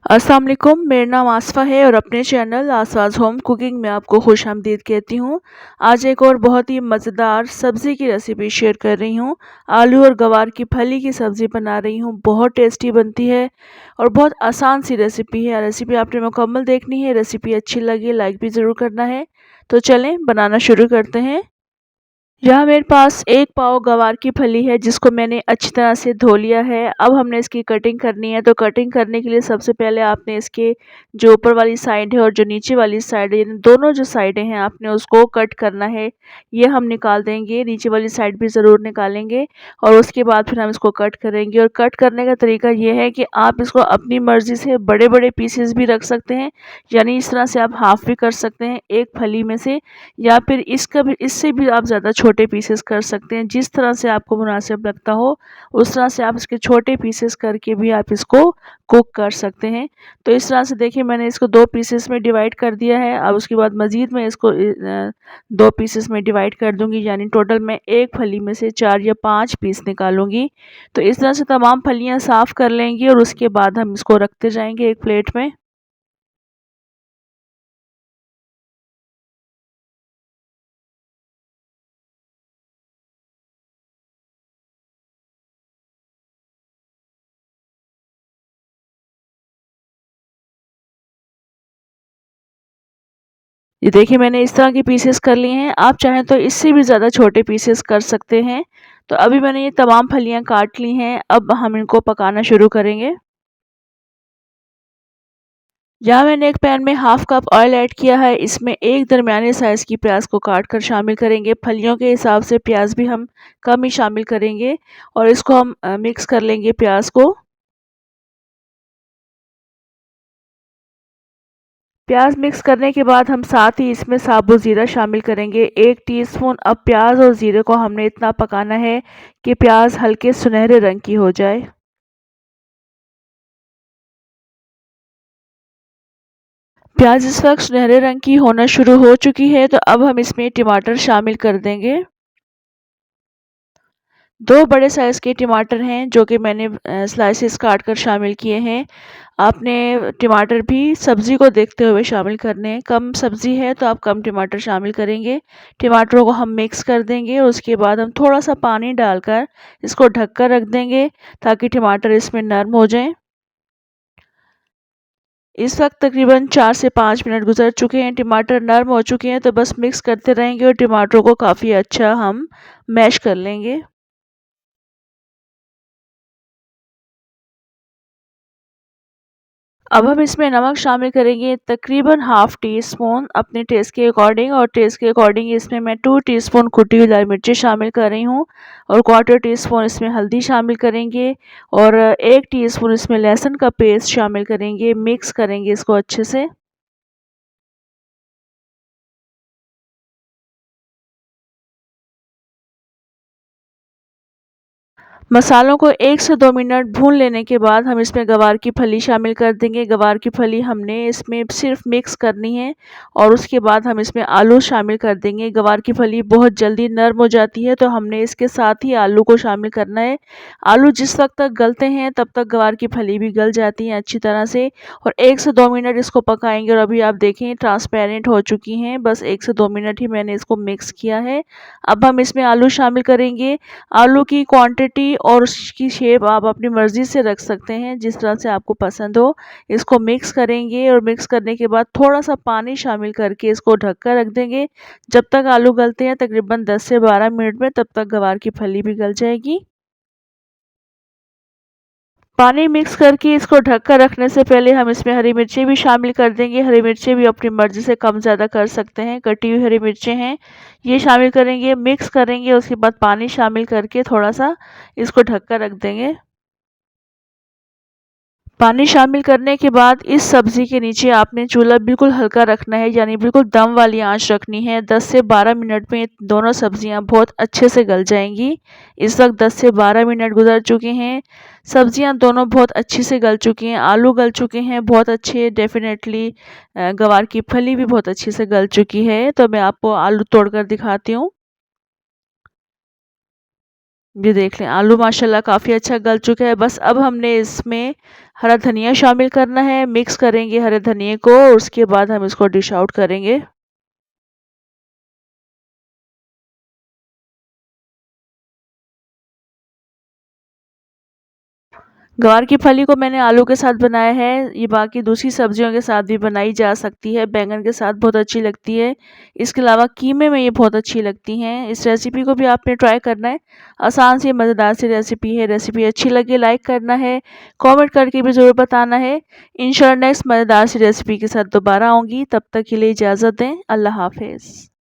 अस्सलाम वालेकुम, मेरा नाम आसफ़ा है और अपने चैनल आसफ़ाज़ होम कुकिंग में आपको खुशामदीद कहती हूँ। आज एक और बहुत ही मज़ेदार सब्ज़ी की रेसिपी शेयर कर रही हूँ। आलू और गवार की फली की सब्ज़ी बना रही हूँ, बहुत टेस्टी बनती है और बहुत आसान सी रेसिपी है। रेसिपी आपने मुकम्मल देखनी है, रेसिपी अच्छी लगी लाइक भी ज़रूर करना है। तो चलें बनाना शुरू करते हैं। यहाँ मेरे पास 1 पाव गवार की फली है जिसको मैंने अच्छी तरह से धो लिया है। अब हमने इसकी कटिंग करनी है, तो कटिंग करने के लिए सबसे पहले आपने इसके जो ऊपर वाली साइड है और जो नीचे वाली साइड है, यानी दोनों जो साइडें हैं आपने उसको कट करना है। ये हम निकाल देंगे, नीचे वाली साइड भी ज़रूर निकालेंगे और उसके बाद फिर हम इसको कट करेंगे। और कट करने का तरीका ये है कि आप इसको अपनी मर्ज़ी से बड़े-बड़े पीसेस भी रख सकते हैं, यानी इस तरह से आप हाफ़ भी कर सकते हैं एक फली में से, या फिर इससे भी आप ज़्यादा छोटे पीसेस कर सकते हैं। जिस तरह से आपको मुनासिब लगता हो उस तरह से आप इसके छोटे पीसेस करके भी आप इसको कुक कर सकते हैं। तो इस तरह से देखिए मैंने इसको 2 पीसेस में डिवाइड कर दिया है। अब उसके बाद मज़ीद मैं इसको 2 पीसेस में डिवाइड कर दूँगी, यानी टोटल मैं एक फली में से 4 या 5 पीस निकालूँगी। तो इस तरह से तमाम फलियाँ साफ़ कर लेंगे और उसके बाद हम इसको रखते जाएँगे एक प्लेट में। ये देखिए मैंने इस तरह के पीसेस कर लिए हैं। आप चाहें तो इससे भी ज़्यादा छोटे पीसेस कर सकते हैं। तो अभी मैंने ये तमाम फलियाँ काट ली हैं। अब हम इनको पकाना शुरू करेंगे। यहाँ मैंने एक पैन में हाफ़ कप ऑयल ऐड किया है। इसमें एक दरमियाने साइज़ की प्याज़ को काट कर शामिल करेंगे। फलियों के हिसाब से प्याज़ भी हम कम ही शामिल करेंगे और इसको हम मिक्स कर लेंगे प्याज़ को। प्याज़ मिक्स करने के बाद हम साथ ही इसमें साबुत ज़ीरा शामिल करेंगे 1 टीस्पून। अब प्याज़ और ज़ीरे को हमने इतना पकाना है कि प्याज़ हल्के सुनहरे रंग की हो जाए। प्याज़ इस वक्त सुनहरे रंग की होना शुरू हो चुकी है, तो अब हम इसमें टमाटर शामिल कर देंगे। 2 बड़े साइज़ के टमाटर हैं जो कि मैंने स्लाइसेस काट कर शामिल किए हैं। आपने टमाटर भी सब्ज़ी को देखते हुए शामिल करने हैं। कम सब्ज़ी है तो आप कम टमाटर शामिल करेंगे। टमाटरों को हम मिक्स कर देंगे और उसके बाद हम थोड़ा-सा पानी डालकर इसको ढक कर रख देंगे ताकि टमाटर इसमें नरम हो जाएँ। इस वक्त तकरीबन 4 से 5 मिनट गुज़र चुके हैं, टमाटर नरम हो चुके हैं, तो बस मिक्स करते रहेंगे और टमाटरों को काफ़ी अच्छा हम मैश कर लेंगे। अब हम इसमें नमक शामिल करेंगे तकरीबन हाफ़ टी स्पून अपने टेस्ट के अकॉर्डिंग, और टेस्ट के अकॉर्डिंग इसमें मैं 2 टीस्पून कुटी हुई लाल मिर्ची शामिल कर रही हूँ और क्वार्टर टीस्पून इसमें हल्दी शामिल करेंगे और 1 टीस्पून इसमें लहसुन का पेस्ट शामिल करेंगे। मिक्स करेंगे इसको अच्छे से। मसालों को 1 से 2 मिनट भून लेने के बाद हम इसमें गवार की फली शामिल कर देंगे। गवार की फली हमने इसमें सिर्फ मिक्स करनी है और उसके बाद हम इसमें आलू शामिल कर देंगे। गवार की फली बहुत जल्दी नरम हो जाती है, तो हमने इसके साथ ही आलू को शामिल करना है। आलू जिस वक्त तक गलते हैं तब तक गवार की फली भी गल जाती है अच्छी तरह से, और 1 से 2 मिनट इसको पकाएंगे। और अभी आप देखें ट्रांसपेरेंट हो चुकी हैं। बस 1 से 2 मिनट ही मैंने इसको मिक्स किया है। अब हम इसमें आलू शामिल करेंगे। आलू की क्वांटिटी और उसकी शेप आप अपनी मर्ज़ी से रख सकते हैं, जिस तरह से आपको पसंद हो। इसको मिक्स करेंगे और मिक्स करने के बाद थोड़ा-सा पानी शामिल करके इसको ढक कर रख देंगे। जब तक आलू गलते हैं तकरीबन 10 से 12 मिनट में, तब तक गवार की फली भी गल जाएगी। पानी मिक्स करके इसको ढक कर रखने से पहले हम इसमें हरी मिर्ची भी शामिल कर देंगे। हरी मिर्ची भी अपनी मर्ज़ी से कम ज़्यादा कर सकते हैं। कटी हुई हरी मिर्चें हैं, ये शामिल करेंगे, मिक्स करेंगे, उसके बाद पानी शामिल करके थोड़ा-सा इसको ढक कर रख देंगे। पानी शामिल करने के बाद इस सब्ज़ी के नीचे आपने चूल्हा बिल्कुल हल्का रखना है, यानी बिल्कुल दम वाली आंच रखनी है। 10 से 12 मिनट में दोनों सब्ज़ियां बहुत अच्छे से गल जाएंगी। इस वक्त 10 से 12 मिनट गुजर चुके हैं। सब्ज़ियां दोनों बहुत अच्छी से गल चुकी हैं, आलू गल चुके हैं बहुत अच्छे, डेफिनेटली गवार की फली भी बहुत अच्छी से गल चुकी है। तो मैं आपको आलू तोड़ कर दिखाती हूँ। ये देख लें आलू माशाल्लाह काफ़ी अच्छा गल चुका है। बस अब हमने इसमें हरा धनिया शामिल करना है, मिक्स करेंगे हरे धनिये को और उसके बाद हम इसको डिश आउट करेंगे। गवार की फली को मैंने आलू के साथ बनाया है, ये बाकी दूसरी सब्जियों के साथ भी बनाई जा सकती है, बैंगन के साथ बहुत अच्छी लगती है। इसके अलावा कीमे में ये बहुत अच्छी लगती हैं। इस रेसिपी को भी आपने ट्राई करना है, आसान सी मज़ेदार सी रेसिपी है। रेसिपी अच्छी लगे लाइक करना है, कमेंट करके भी ज़रूर बताना है। इंशाल्लाह नेक्स्ट मज़ेदार सी रेसिपी के साथ दोबारा आऊँगी, तब तक के लिए इजाज़त दें। अल्लाह हाफ़िज़।